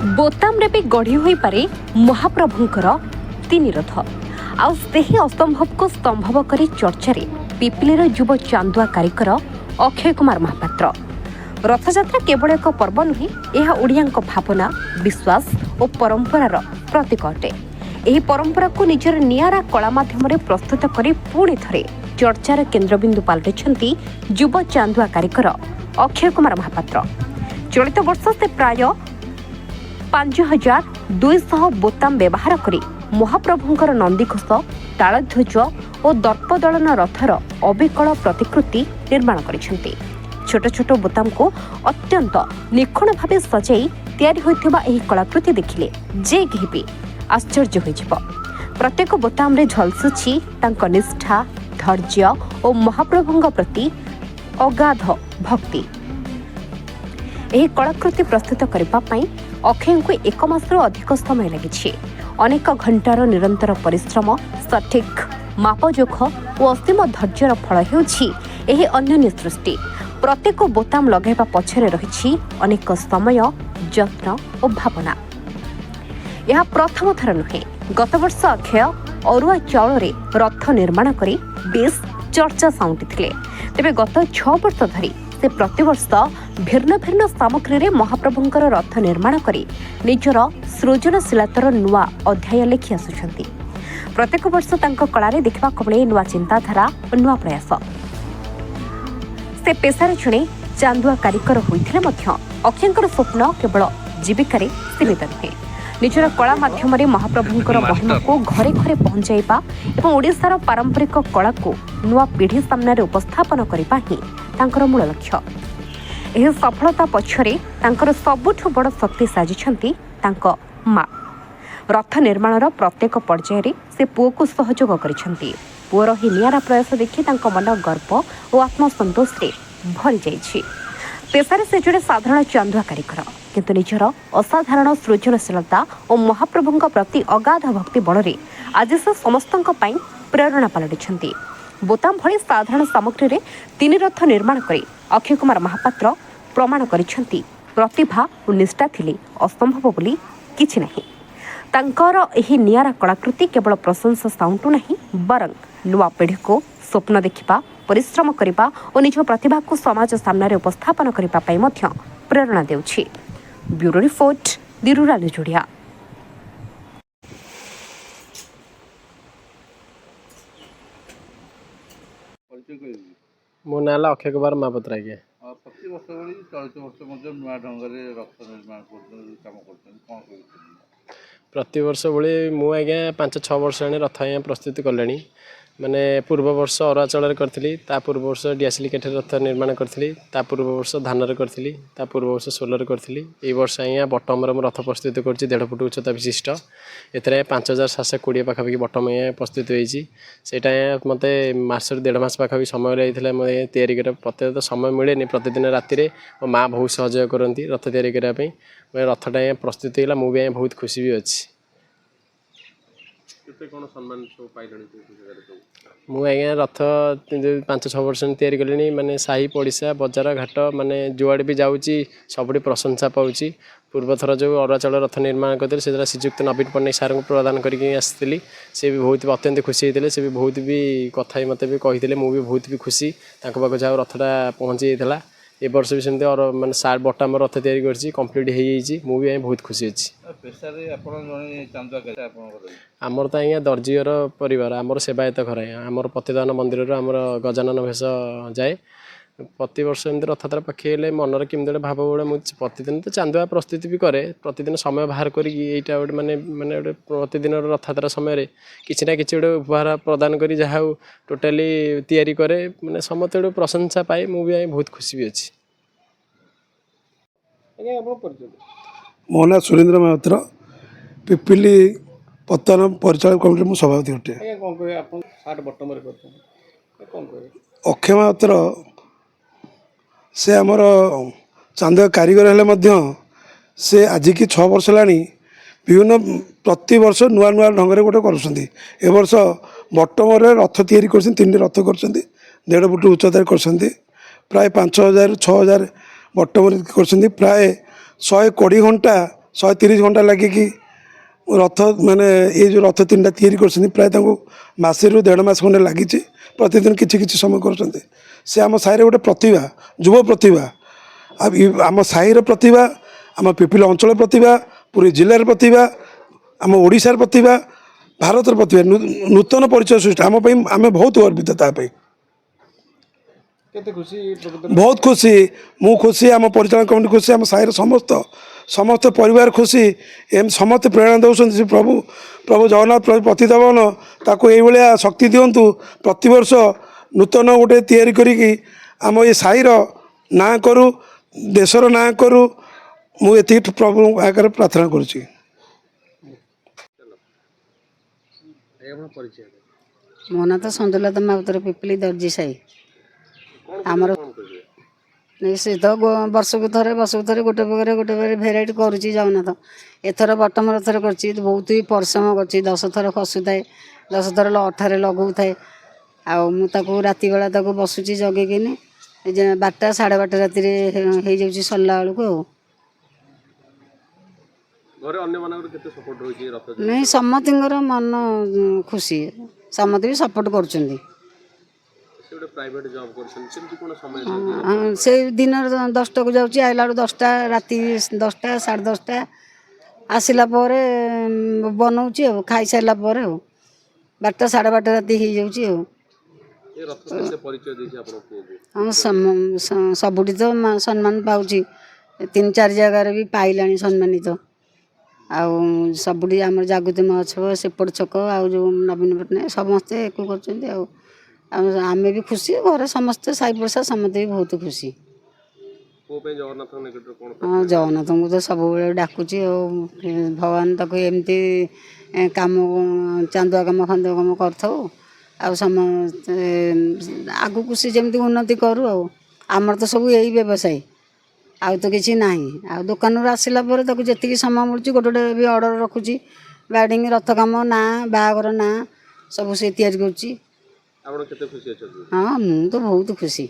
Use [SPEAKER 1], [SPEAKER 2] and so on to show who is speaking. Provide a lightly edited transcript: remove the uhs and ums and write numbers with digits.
[SPEAKER 1] बोताम भी गढ़ी हो पारे महाप्रभुंकर तीन रथ आउ सेही असंभव को संभव करी चर्चा रे पिपिलीर युव चांदुआ कारिकर अक्षय कुमार महापात्र। रथयात्रा केवल एक पर्व नुहे, यह ओडियाक भावना, विश्वास और परंपरार प्रतीक अटे। यह परंपरा को निजर नियारा कला माध्यम प्रस्तुत कर पुणी थे चर्चार केन्द्रबिंदु पलटिछंती युव चांदुआ कारिकर अक्षय कुमार महापात्र। चलित वर्ष से प्राय 5200 बोताम व्यवहार करी महाप्रभुंकर नंदीघोष, तालध्वज और दर्पदलन रथर अविकल प्रतिकृति निर्माण करिसेंती। छोट छोट बोताम को अत्यंत निखुण भाव सजाई तैयारी होइथिबा एही कलाकृति देखिले जे केही भी आश्चर्य होइजिबो। प्रत्येक बोताम रे झलसुछि तांको निष्ठा, धैर्य और महाप्रभुंक प्रति अगाध भक्ति। एही कलाकृति प्रस्तुत करबा पई अक्षय को 1 मासर अधिक समय लगी। अनेक घंटार निरंतर परिश्रम, सठिक मापजोख और असीम धैर्यर फल हेउछि एही अन्य सृष्टि। प्रत्येक बोताम लगाइबा पछरे रहिछि अनेक समय, यत्न और भावना। यह प्रथम थर नुहे। गत वर्ष अक्षय अरुआ चाउल रथ निर्माण करी बेस चर्चा साउंटिथिले। तेबे गत 6 वर्ष धरी से प्रतिवर्ष भिन्न भिन्न सामग्री रे महाप्रभुंकर रथ निर्माण करी निजर सृजनशीलतार नुआ अध्याय लिखि आसुछंती। प्रत्येक वर्ष तांको कलारे देखिबा मिले नुआ चिंताधारा और नुआ प्रयास। से पेशार जड़े चांदुआ कारिकर होइथिले मध्य अक्षयंकर स्वप्न केवल जीविकार सीमित नुहे। निजर कला माध्यम महाप्रभुंकर महिमा को घरे घरे पहुंचाइबा एवं ओडिशार पारंपरिक कला को नुआ पीढ़ी सामने उपस्थापन करबा ही तांकर मूल लक्ष्य। एही सफलता पछरे तांकर सबुठु बड़ शक्ति साजिछंती तांको माँ। रथ निर्माणर प्रत्येक पर्याय रे से पुओ को सहयोग करिछंती। पुओर ही नियारा प्रयास देखि तांको मन गर्व और आत्मसंतोष रे भरि जाइछि। पेशारे से जड़े साधारण चांदुआ कारिकर, किंतु निजर असाधारण सृजनशीलता और महाप्रभुंक प्रति अगाध भक्ति बल आज से समस्तंक पई प्रेरणा पलटिछंती। बोताम भली साधारण सामग्री रे 3 रथ निर्माण करी अक्षय कुमार महापात्र प्रमाण करिछंती प्रतिभा और निष्ठा थिले असंभव बोली किछि नाही। तांकर एही नियारा कलाकृति केवल प्रशंसा साउंटु नाही, बरं नुआ पीढ़ी को स्वप्न देखिबा, परिश्रम करिबा और निज प्रतिभा को समाज सामने उपस्थापन करिबा पई मध्य प्रेरणा देउछि। Bureau report, the rural news Odia.
[SPEAKER 2] मो ना अक्षय कुमार महापात्र। आज्ञा
[SPEAKER 3] प्रति वर्ष भली चलित वर्ष नुआ ढंग से रथ निर्माण कर
[SPEAKER 2] प्रति वर्ष भली मु आज्ञा 5-6 वर्ष रथ आज्ञा प्रस्तुत कले। माने पूर्व वर्ष अरुआचाल करी, पूर्व वर्ष डिआसिली काठ रथ निर्माण करी, पूर्व वर्ष धानर करी, पूर्व वर्ष सोलर करी। ए वर्ष आज्ञा बटम रथ प्रस्तुत कर 1.5 फुट उच्चता विशिष्ट। एथरे 5720 पाखापाखि बटम आज्ञा प्रस्तुत होती। मत मास 1.5 मास पाखापाखि समय लगे मैं तैयारी कर। प्रत्येक समय मिले प्रतिदिन राति मो माँ बहुत सहयोग करती रथ तैयारी करने। मैं रथटा आज्ञा प्रस्तुत होगा, मुझे बहुत खुशी भी अच्छी। मु आज्ञा रथ 5-6 वर्ष तैयारी कले। माने साही पड़िशा बजार घाट माने जुआड़े भी जाऊँगी सबुठी प्रशंसा पाऊँगी। पूर्व थर जो अरुआचाल रथ निर्माण करते से श्रीजुक्त नवीन पट्टनायक सार को प्रदान करके आसती। से भी बहुत अत्यंत खुशी होते। से भी बहुत भी कथा मत भी कही, मुझे बहुत भी खुशी पाक जहाँ रथटा पहुँची जाता। ए वर्ष भी सेमती और माने सार बटाम रथ तैयारी कर कम्प्लीट हो जाइए। मुझे बहुत खुशी अच्छी। आमर तो आज्ञा दर्जीर परिवार, आमर सेवायत घर आमर पतिदान मंदिर आमर गजानन भेष जाए। प्रति वर्ष एमती रथयात्रा पाखे मनर केमती भाव गोटे मुझे प्रतिदिन तो चांदुआ प्रस्तुति भी करे। प्रतिदिन समय बाहर करी गोटे माने माने गोटे प्रतिदिन रथयात्रा समय किसी ना कि गोटे उपहार प्रदान करी जहाँ टोटाली तैयारी करे माने समस्त गोटे प्रशंसा पाए। मुझे बहुत खुशी भी अच्छी।
[SPEAKER 4] मो ना सुरेन्द्र महापात्र, पिपिली पत्तन परिचालक कमिटी मु सभापति अटे। अक्षय महापात्र से आमर चांदुआ कारीगर हेले से आज की 6 वर्ष लानी विभिन्न प्रति वर्ष नुआ नुआ ढंग से गोटे कर वर्ष बटम रथ तैयारी कर 3 रथ कर 1.5 फुट उच्चतार कर प्राय 5000-6000 बटम कर प्राय 120 घंटा 130 ଘଣ୍ଟା ଲାଗିକି ରଥ ମାନେ ये जो रथ 3टा तैयारी कर प्राय मसे रु 1.5 मास खंडे लगी प्रतिदिन किसी समय कर आम साई गोटे प्रतिभा युव प्रतिभा आम साईर प्रतिभा आम पिपिल अंचल प्रतिभा पूरी जिलार प्रतिभा आम ओडिशार प्रतिभा भारतर प्रतिभा नूतन परिचय सृष्टि आम बहुत गर्वित तापाई बहुत खुशी मु खुशी आम परिचालन कमिटी खुशी आम साईर समस्त समस्त परिवार खुशी एम समस्त प्रेरणा दौरान प्रभु प्रभु जगन्नाथ प्रभु पतितपावन ताको ये शक्ति दिंतु प्रतिवर्ष नूतन गोटे तैयारी करी आम ये साईर ना करूँ देशर ना करूँ मुझे प्रभु आगे प्रार्थना करुँची।
[SPEAKER 5] मो ना तो संजुलता माउतर पिपली दर्जी साई आमर से तो वर्ष को थे गोटे प्रकार भेराइट करुच्ची जगन्नाथ एथर बटम रथर कर बहुत ही परिश्रम कर 10 थर खसुए 10 थर अठारे लगौ थाए आउ राति बेला बसुची जगेकिनी 12टा 12:30 राति हो सरला बेलू नहीं समति मन खुशी समत भी सपोर्ट कर से दिन 10टा को जाऊँगी आइला 10टा राति 10टा 10:30 आसला बनाऊँगी खाई सारा 12टा 12:30 राति हो जाऊँगी हाँ सबुठी तो सम्मान पाऊँ 3-4 जगार भी पाइला सम्मानित आउ सबुठी आम जागृति महोत्सव सेपट छक आउ जो नवीन पट्टनायक समस्ते एक आम भी खुशी घर समस्ते साई पड़सा समस्ते भी बहुत खुशी हाँ जगन्नाथ को तो सब डाकुची भगवान तक एमती कम चांदुआ कम खांदुआ कम कर समस्त आगु सी जमी उन्नति करूँ आमर तो सब यही व्यवसाय आउ तो किसी ना आ दुकान आसला जी समय मिलूँ गोटे गोटे भी अर्डर रखुची बैडिंग रथ कम ना बाहागर ना सब से तैयारी करुच्ची हाँ मु तो बहुत खुशी।